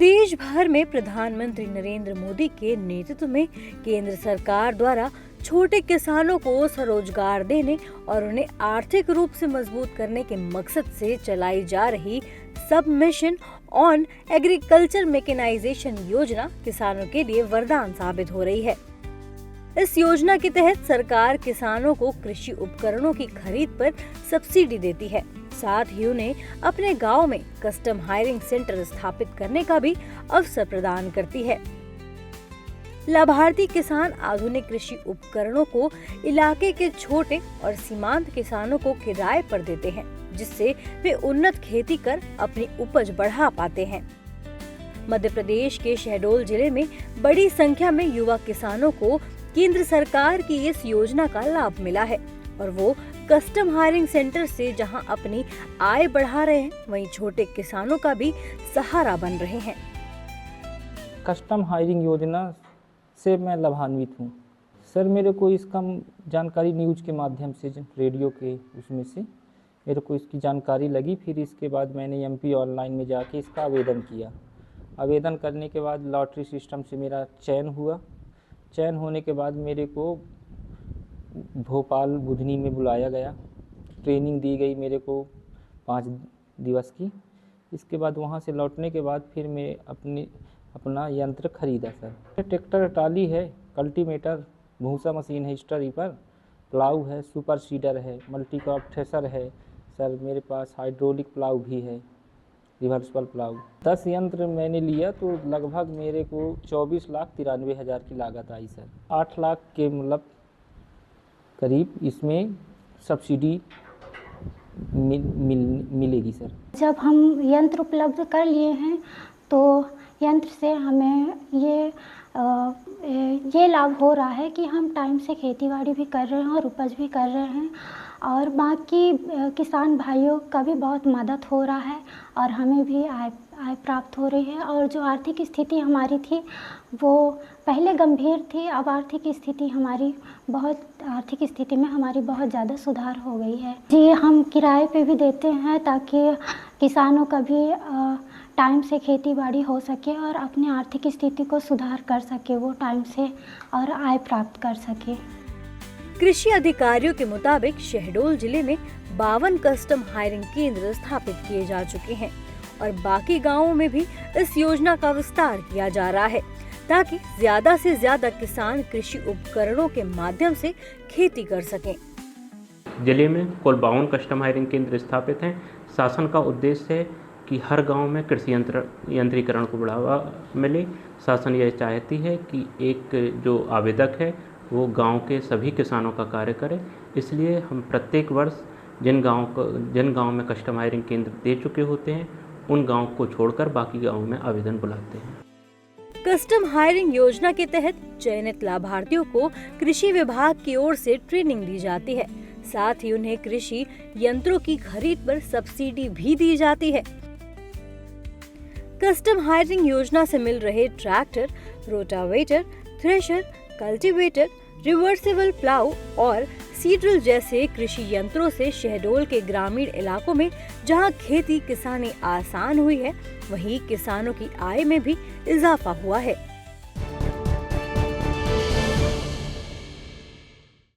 देश भर में प्रधानमंत्री नरेंद्र मोदी के नेतृत्व में केंद्र सरकार द्वारा छोटे किसानों को स्वरोजगार देने और उन्हें आर्थिक रूप से मजबूत करने के मकसद से चलाई जा रही सब मिशन ऑन एग्रीकल्चर मैकेनाइजेशन योजना किसानों के लिए वरदान साबित हो रही है। इस योजना के तहत सरकार किसानों को कृषि उपकरणों की खरीद पर सब्सिडी देती है, साथ ही उन्हें अपने गांव में कस्टम हायरिंग सेंटर स्थापित करने का भी अवसर प्रदान करती है। लाभार्थी किसान आधुनिक कृषि उपकरणों को इलाके के छोटे और सीमांत किसानों को किराए पर देते हैं, जिससे वे उन्नत खेती कर अपनी उपज बढ़ा पाते हैं। मध्य प्रदेश के शहडोल जिले में बड़ी संख्या में युवा किसानों को केंद्र सरकार की इस योजना का लाभ मिला है और वो कस्टम हायरिंग सेंटर से जहां अपनी आय बढ़ा रहे हैं, वहीं छोटे किसानों का भी सहारा बन रहे हैं। कस्टम हायरिंग योजना से मैं लाभान्वित हूँ सर। मेरे को इसका जानकारी न्यूज़ के माध्यम से, रेडियो के उसमें से मेरे को इसकी जानकारी लगी। फिर इसके बाद मैंने MP ऑनलाइन में जाके इसका आवेदन किया। आवेदन करने के बाद लॉटरी सिस्टम से मेरा चयन हुआ। चयन होने के बाद मेरे को भोपाल बुधनी में बुलाया गया। ट्रेनिंग दी गई मेरे को 5 दिवस की। इसके बाद वहाँ से लौटने के बाद फिर मैं अपना यंत्र खरीदा सर। ट्रैक्टर ट्राली है, कल्टीवेटर, भूसा मशीन है, स्टर रीपर, प्लाऊ है, सुपर सीडर है, मल्टी क्रॉप थ्रेशर है सर। मेरे पास हाइड्रोलिक प्लाऊ भी है, रिवर्सिबल प्लाऊ। 10 यंत्र मैंने लिया तो लगभग मेरे को 24,93,000 की लागत आई सर। 8 लाख के मतलब करीब इसमें सब्सिडी मिलेगी सर। जब हम यंत्र उपलब्ध कर लिए हैं तो यंत्र से हमें ये लाभ हो रहा है कि हम टाइम से खेतीबाड़ी भी कर रहे हैं और उपज भी कर रहे हैं, और बाकी किसान भाइयों का भी बहुत मदद हो रहा है और हमें भी आय प्राप्त हो रही है। और जो आर्थिक स्थिति हमारी थी वो पहले गंभीर थी, अब आर्थिक स्थिति में हमारी बहुत ज़्यादा सुधार हो गई है जी। हम किराए पे भी देते हैं ताकि किसानों का भी टाइम से खेती बाड़ी हो सके और अपनी आर्थिक स्थिति को सुधार कर सके वो टाइम से, और आय प्राप्त कर सके। कृषि अधिकारियों के मुताबिक शहडोल जिले में 52 कस्टम हायरिंग केंद्र स्थापित किए जा चुके हैं और बाकी गांवों में भी इस योजना का विस्तार किया जा रहा है ताकि ज्यादा से ज्यादा किसान कृषि उपकरणों के माध्यम से खेती कर सकें। जिले में कुल 52 कस्टम हायरिंग केंद्र स्थापित हैं। शासन का उद्देश्य है कि हर गांव में कृषि यंत्रीकरण को बढ़ावा मिले। शासन यह चाहती है कि एक जो आवेदक है वो गांव के सभी किसानों का कार्य करे। इसलिए हम प्रत्येक वर्ष जिन गांव में कस्टम हायरिंग केंद्र दे चुके होते हैं उन गांव को छोड़कर बाकी गांवों में आवेदन बुलाते हैं। कस्टम हायरिंग योजना के तहत चयनित लाभार्थियों को कृषि विभाग की ओर से ट्रेनिंग दी जाती है, साथ ही उन्हें कृषि यंत्रों की खरीद पर सब्सिडी भी दी जाती है। कस्टम हायरिंग योजना से मिल रहे tractor, rotavator, thresher, cultivator, reversible plough और सीड्रिल जैसे कृषि यंत्रों से शहडोल के ग्रामीण इलाकों में जहां खेती किसानी आसान हुई है, वहीं किसानों की आय में भी इजाफा हुआ है।